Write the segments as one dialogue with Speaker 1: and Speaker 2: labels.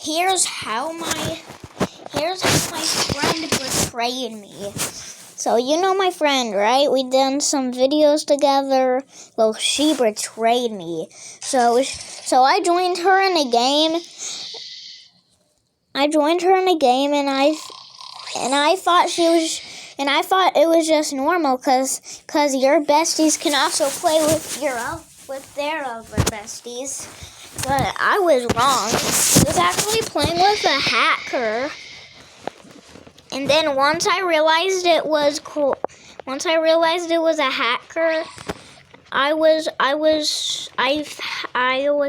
Speaker 1: here's how my friend betrayed me. So you know my friend, right? We done some videos together. Well, she betrayed me. So I joined her in a game. And I thought it was just normal cuz your besties can also play with their other besties. But I was wrong. I was actually playing with a hacker. And then once I realized it was a hacker, I was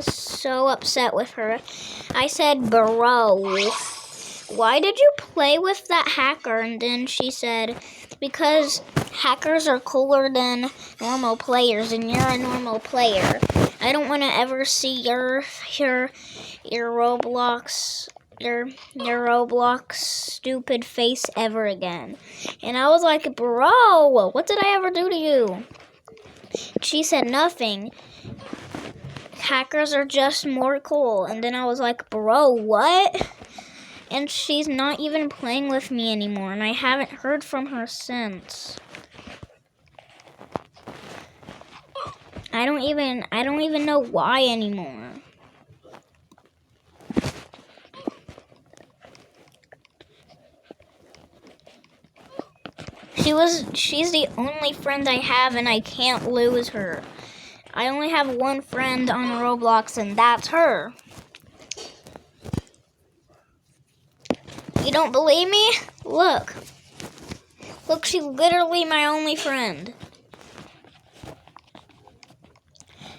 Speaker 1: so upset with her. I said, "Bro, why did you play with that hacker?" And then she said, "Because hackers are cooler than normal players, and you're a normal player. I don't want to ever see your Roblox stupid face ever again." And I was like, "Bro, what did I ever do to you?" She said, "Nothing. Hackers are just more cool." And then I was like, "Bro, what?" And she's not even playing with me anymore, and I haven't heard from her since. I don't even know why anymore. She's the only friend I have, and I can't lose her. I only have one friend on Roblox, and that's her. You don't believe me? Look, she's literally my only friend.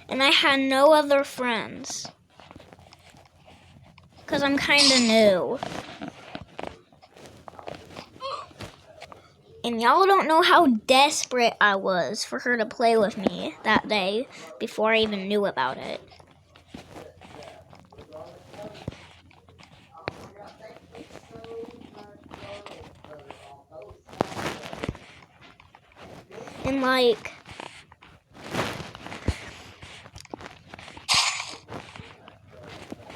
Speaker 1: And I had no other friends. Because I'm kind of new. And y'all don't know how desperate I was for her to play with me that day before I even knew about it. And like,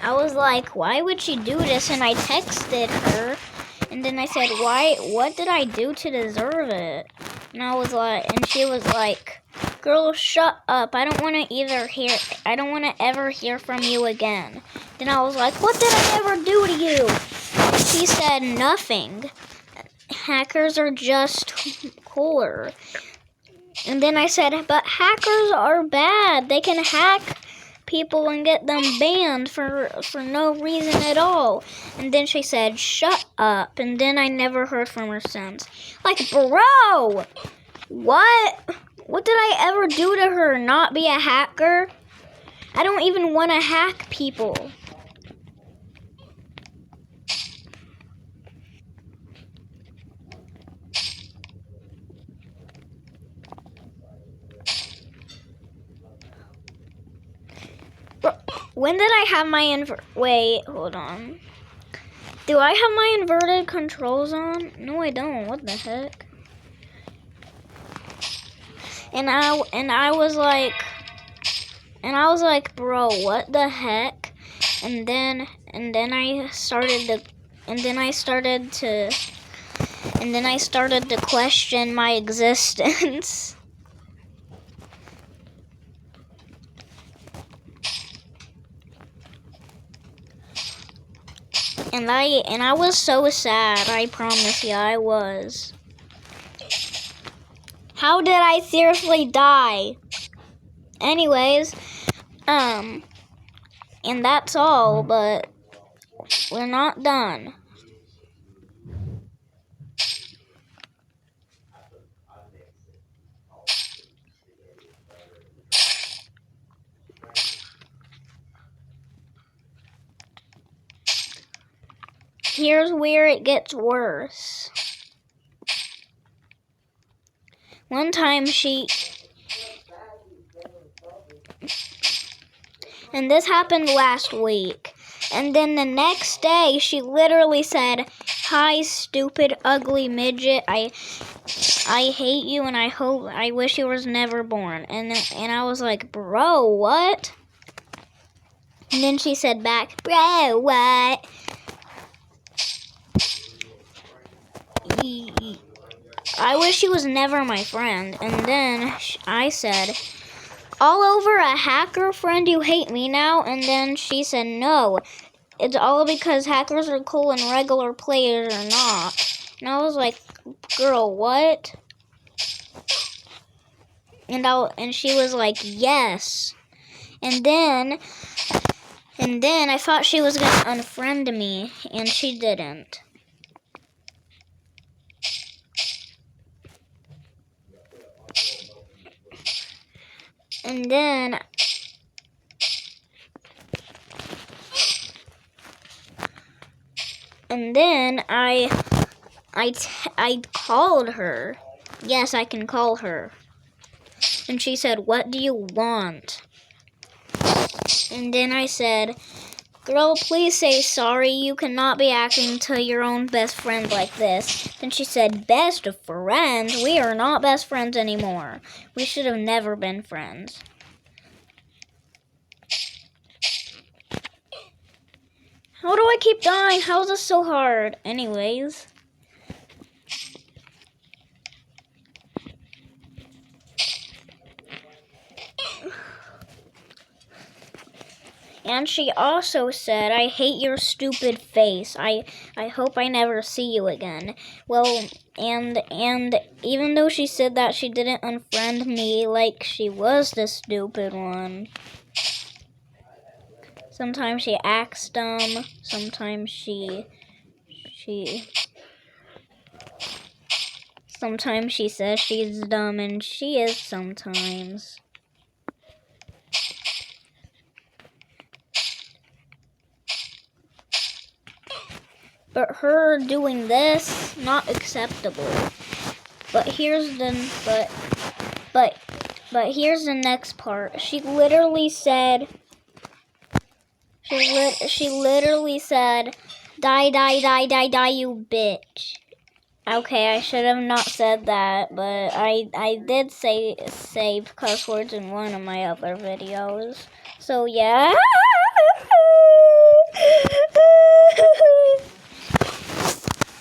Speaker 1: I was like, why would she do this? And I texted her, and then I said, what did I do to deserve it? And I was like, and she was like, "Girl, shut up. I don't want to ever hear from you again." Then I was like, "What did I ever do to you?" She said, "Nothing. Hackers are just cooler." And then I said, "But hackers are bad. They can hack people and get them banned for no reason at all." And then she said, "Shut up." And then I never heard from her since. Like, bro, what did I ever do to her? Not be a hacker? I don't even want to hack people. When did I have my wait, hold on. Do I have my inverted controls on? No, I don't. What the heck? And I was like, "Bro, what the heck?" And then I started to question my existence. And I was so sad, I promise you, I was. How did I seriously die? Anyways, and that's all, but we're not done. Here's where it gets worse. One time and this happened last week, and then the next day she literally said, "Hi, stupid, ugly midget. I hate you, and I wish you was never born." And I was like, "Bro, what?" And then she said back, "Bro, what?" I wish she was never my friend. And then I said, all over a hacker friend, you hate me now? And then she said, no, it's all because hackers are cool and regular players are not. And I was like, girl, what? And she was like, yes. And then I thought she was gonna unfriend me, and she didn't. And then I called her. Yes, I can call her. And she said, what do you want? And then I said, girl, please say sorry. You cannot be acting to your own best friend like this. Then she said, best of friends? We are not best friends anymore. We should have never been friends. How do I keep dying? How is this so hard? Anyways. And she also said, I hate your stupid face. I hope I never see you again. Well, and even though she said that, she didn't unfriend me like she was the stupid one. Sometimes she acts dumb. Sometimes sometimes she says she's dumb, and she is sometimes. But her doing this, not acceptable. But here's the here's the next part. She literally said, die, die, die, die, die, you bitch. Okay, I should have not said that, but I did say cuss words in one of my other videos. So yeah.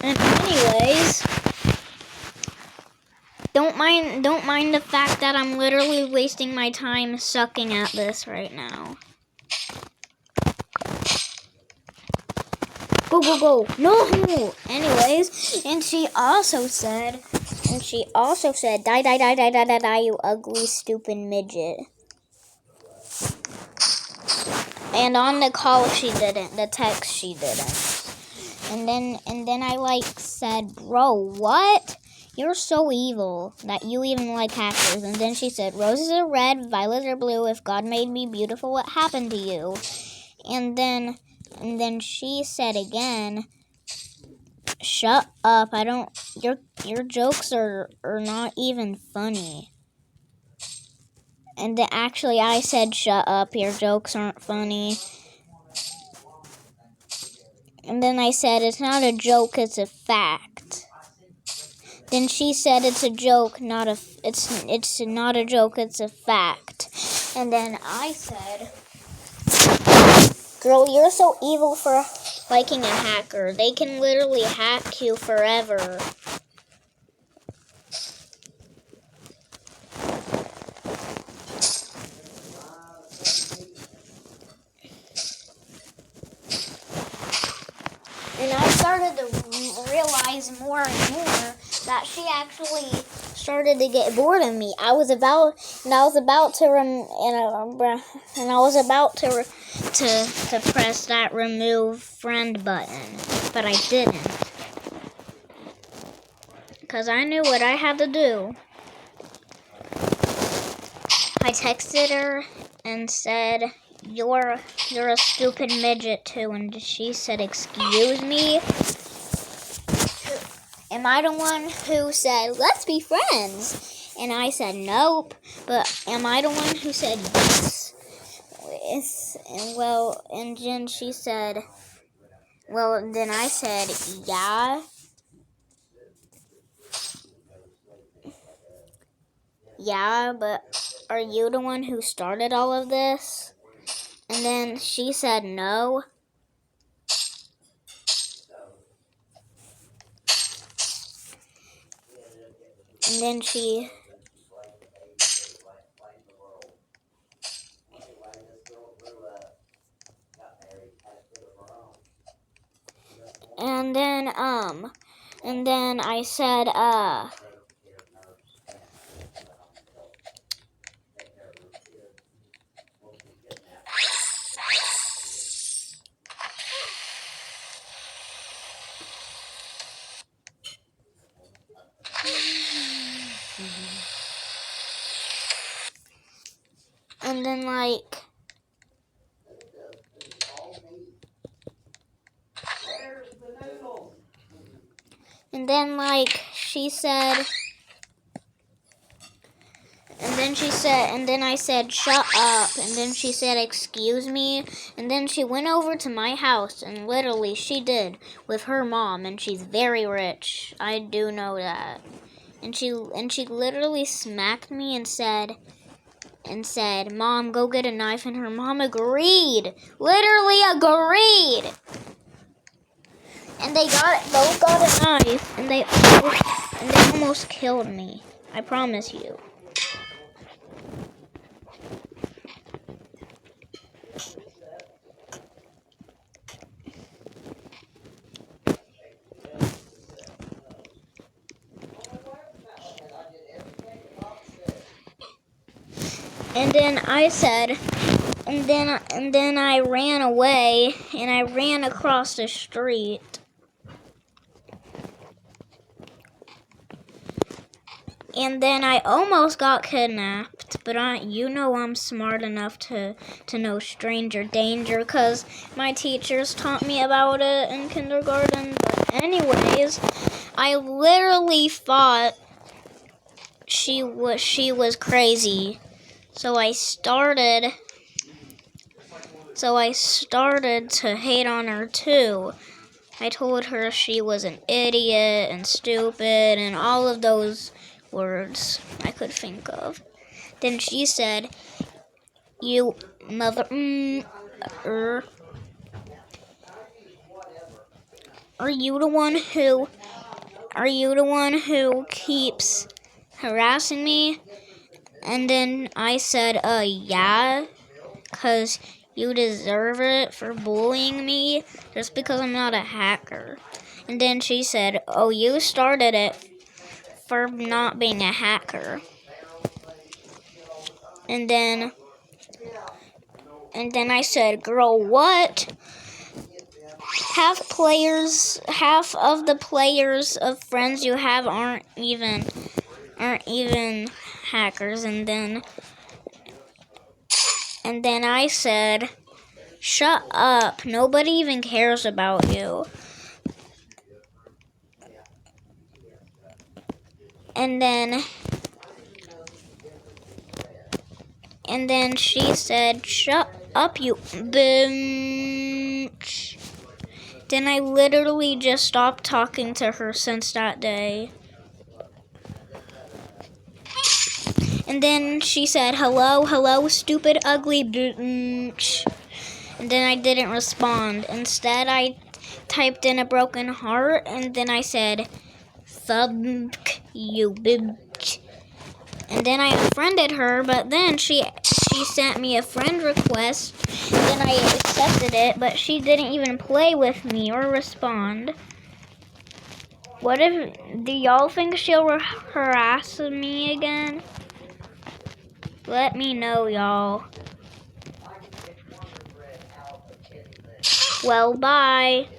Speaker 1: And anyways, don't mind the fact that I'm literally wasting my time sucking at this right now. Go, go, go. No! Anyways, and she also said, die, die, die, die, die, die, die, you ugly, stupid midget. And on the call, she didn't. The text, she didn't. And then I said, bro, what? You're so evil that you even like hackers. And then she said, roses are red, violets are blue. If God made me beautiful, what happened to you? And then she said again, shut up. Your jokes are not even funny. And then actually I said, shut up. Your jokes aren't funny. And then I said, it's not a joke, it's a fact. Then she said, it's a joke, it's not a joke, it's a fact. And then I said, girl, you're so evil for liking a hacker. They can literally hack you forever. And I started to realize more and more that she actually started to get bored of me. I was about to press that remove friend button, but I didn't, because I knew what I had to do. I texted her and said, You're a stupid midget too. And she said, excuse me? Am I the one who said, let's be friends? And I said, nope. But am I the one who said yes? And then she said, well, then I said, yeah. Yeah, but are you the one who started all of this? And then she said no. And then she... And then I said, and then like... And then like she said... And then I said, shut up. And then she said, excuse me. And then she went over to my house, and literally she did, with her mom, and she's very rich. I do know that. And she literally smacked me and said, Mom, go get a knife. And her mom agreed. Literally agreed. And they both got a knife, and they almost killed me. I promise you. And then I said, and then I ran away, and I ran across the street. And then I almost got kidnapped, but you know I'm smart enough to know stranger danger, because my teachers taught me about it in kindergarten. But anyways, I literally thought she was crazy. So I started to hate on her too. I told her she was an idiot and stupid and all of those words I could think of. Then she said, "You mother, are you the one who keeps harassing me?" And then I said, yeah, 'cause you deserve it for bullying me just because I'm not a hacker. And then she said, oh, you started it for not being a hacker. And then I said, girl, what? Half of the players of friends you have aren't even hackers. And then I said, shut up, nobody even cares about you. And then she said, shut up, you bitch. Then I literally just stopped talking to her since that day. And then she said, hello, stupid, ugly bitch. And then I didn't respond. Instead, I typed in a broken heart, and then I said, fuck you, bitch. And then I unfriended her, but then she sent me a friend request, and then I accepted it, but she didn't even play with me or respond. Do y'all think she'll harass me again? Let me know, y'all. Well, bye.